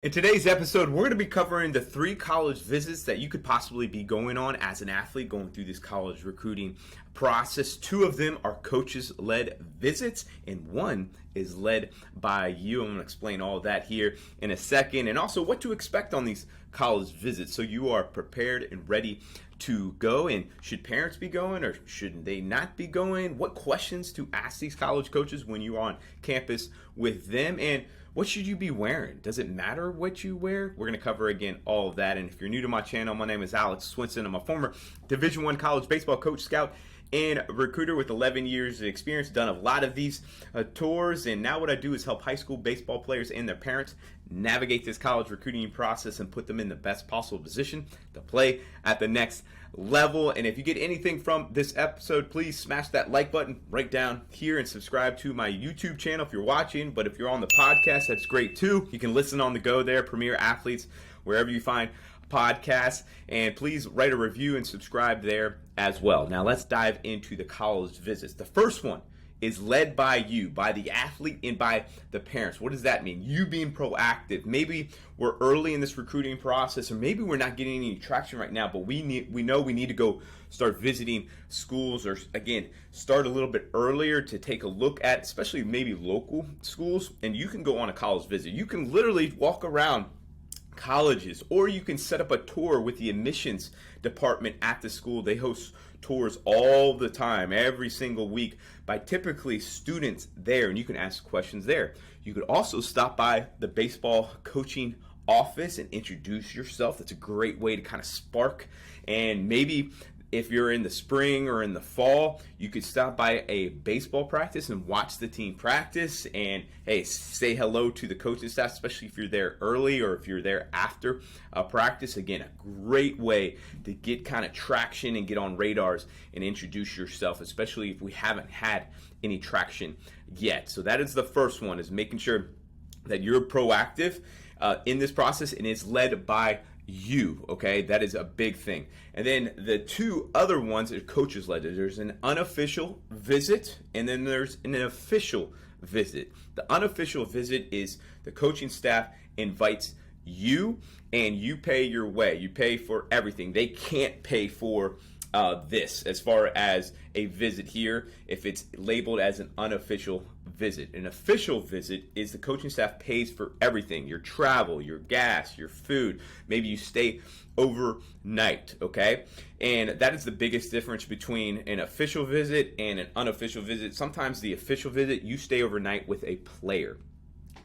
In today's episode, we're going to be covering the 3 college visits that you could possibly be going on as an athlete going through this college recruiting process. 2 of them are coaches-led visits, and 1 is led by you. I'm going to explain all of that here in a second, and also what to expect on these college visits so you are prepared and ready to go. And should parents be going or should they not be going? What questions to ask these college coaches when you're on campus with them? And what should you be wearing? Does it matter what you wear? We're going to cover again all of that. And if you're new to my channel, my name is Alex Swinson. I'm a former Division I college baseball coach, scout, and recruiter with 11 years of experience. Done a lot of these tours, and now what I do is help high school baseball players and their parents navigate this college recruiting process and put them in the best possible position to play at the next level. And if you get anything from this episode, please smash that like button right down here and subscribe to my YouTube channel if you're watching. But if you're on the podcast, that's great too. You can listen on the go there, Premier Athletes, wherever you find podcasts, and please write a review and subscribe there as well. Now let's dive into the college visits. The first one is led by you, by the athlete, and by the parents. What does that mean? You being proactive. Maybe we're early in this recruiting process, or maybe we're not getting any traction right now, but we know we need to go start visiting schools, or again, start a little bit earlier to take a look at, especially maybe local schools, and you can go on a college visit. You can literally walk around colleges, or you can set up a tour with the admissions department at the school. They host tours all the time, every single week, by typically students there, and you can ask questions there. You could also stop by the baseball coaching office and introduce yourself. That's a great way to kind of spark. And maybe if you're in the spring or in the fall, you could stop by a baseball practice and watch the team practice, and hey, say hello to the coaching staff, especially if you're there early or if you're there after practice. Again, a great way to get kind of traction and get on radars and introduce yourself, especially if we haven't had any traction yet. So that is the first one, is making sure that you're proactive in this process, and it's led by you, okay? That is a big thing. And then the 2 other ones are coaches led. There's an unofficial visit, and then there's an official visit. The unofficial visit is the coaching staff invites you, and you pay your way. You pay for everything. They can't pay for this as far as a visit here if it's labeled as an unofficial visit. An official visit is the coaching staff pays for everything: your travel, your gas, your food. Maybe you stay overnight, okay? And that is the biggest difference between an official visit and an unofficial visit. Sometimes the official visit, you stay overnight with a player.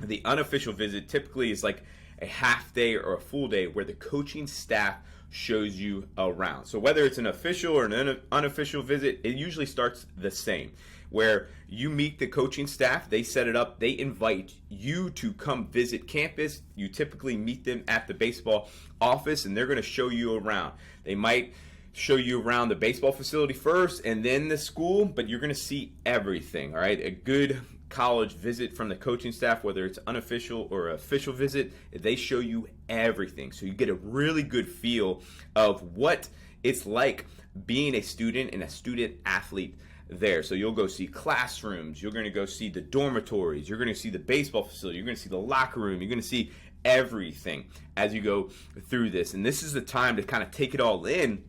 The unofficial visit typically is like a half day or a full day where the coaching staff shows you around. So whether it's an official or an unofficial visit, it usually starts the same, where you meet the coaching staff, they set it up, they invite you to come visit campus. You typically meet them at the baseball office, and they're going to show you around. They might show you around the baseball facility first and then the school, but you're going to see everything, all right? A good college visit from the coaching staff, whether it's unofficial or official visit, they show you everything. So you get a really good feel of what it's like being a student and a student athlete there. So you'll go see classrooms, you're going to go see the dormitories, you're going to see the baseball facility, you're going to see the locker room, you're going to see everything as you go through this. And this is the time to kind of take it all in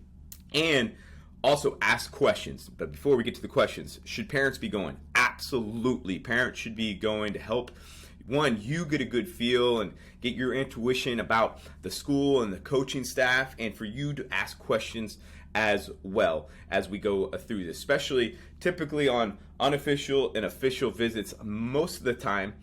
and also ask questions. But before we get to the questions, should parents be going? Absolutely. Parents should be going to help, one, you get a good feel and get your intuition about the school and the coaching staff, and for you to ask questions as well as we go through this, especially typically on unofficial and official visits. Most of the time,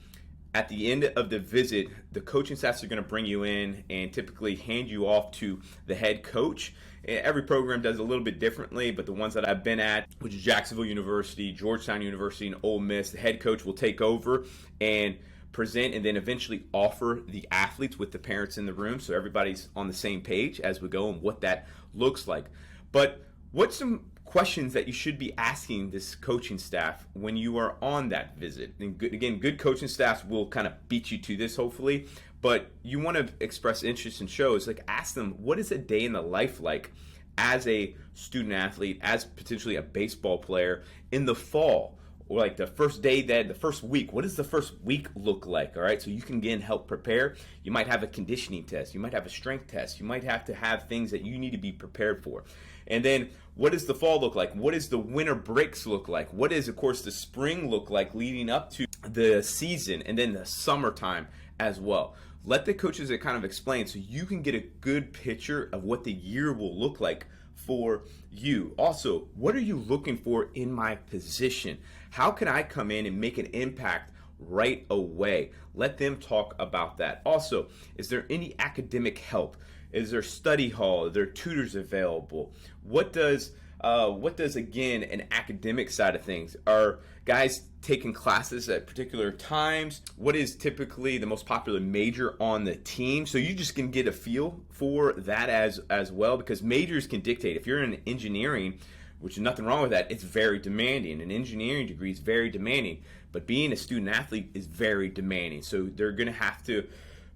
at the end of the visit, the coaching staffs are going to bring you in and typically hand you off to the head coach. Every program does a little bit differently, but the ones that I've been at, which is Jacksonville University, Georgetown University, and Ole Miss, the head coach will take over and present and then eventually offer the athletes with the parents in the room, so everybody's on the same page as we go and what that looks like. But what's some questions that you should be asking this coaching staff when you are on that visit? And good coaching staffs will kind of beat you to this, hopefully, but you want to express interest in shows. Like, ask them, what is a day in the life like as a student athlete, as potentially a baseball player in the fall or like the first day, that the first week, what does the first week look like? All right, so you can again help prepare. You might have a conditioning test, you might have a strength test, you might have to have things that you need to be prepared for. And then what does the fall look like? What does the winter breaks look like? What does, of course, the spring look like leading up to the season, and then the summertime as well? Let the coaches kind of explain so you can get a good picture of what the year will look like for you. Also, what are you looking for in my position? How can I come in and make an impact right away? Let them talk about that. Also, is there any academic help? Is there study hall? Are there tutors available? What does again an academic side of things? Are guys taking classes at particular times? What is typically the most popular major on the team? So you just can get a feel for that as well, because majors can dictate. If you're in engineering, which is nothing wrong with that, it's very demanding. An engineering degree is very demanding, but being a student athlete is very demanding. So they're going to have to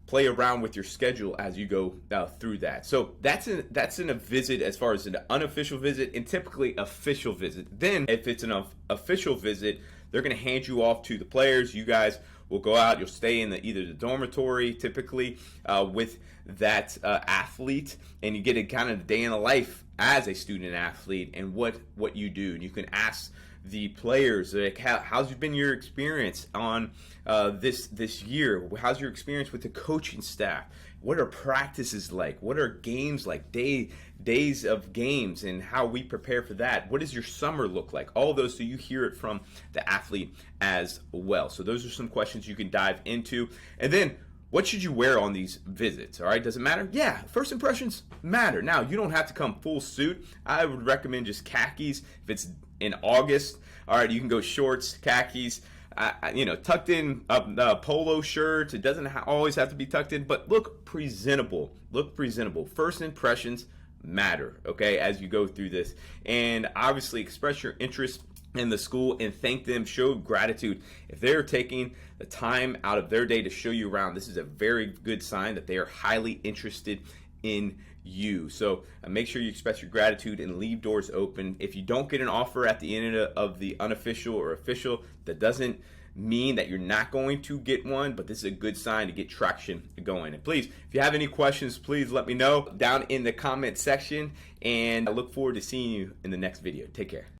play around with your schedule as you go through that. So that's in a visit, as far as an unofficial visit, and typically official visit. Then if it's an official visit, they're going to hand you off to the players. You guys will go out. You'll stay in either the dormitory, typically with that athlete, and you get a kind of day in the life as a student athlete and what you do. And you can ask the players, like, how's been your experience on this year? How's your experience with the coaching staff? What are practices like? What are games like? Days of games and how we prepare for that. What does your summer look like? All of those, so you hear it from the athlete as well. So those are some questions you can dive into. And then, what should you wear on these visits? All right, does it matter? Yeah, first impressions matter. Now, you don't have to come full suit. I would recommend just khakis. If it's in August, all right, you can go shorts, khakis, tucked in polo shirts. It doesn't always have to be tucked in, but look presentable. Look presentable. First impressions matter, okay, as you go through this. And obviously express your interest in the school and thank them. Show gratitude. If they're taking the time out of their day to show you around, this is a very good sign that they are highly interested in you. So make sure you express your gratitude and leave doors open. If you don't get an offer at the end of the unofficial or official, that doesn't mean that you're not going to get one, but this is a good sign to get traction going. And please, if you have any questions, please let me know down in the comment section, and I look forward to seeing you in the next video. Take care.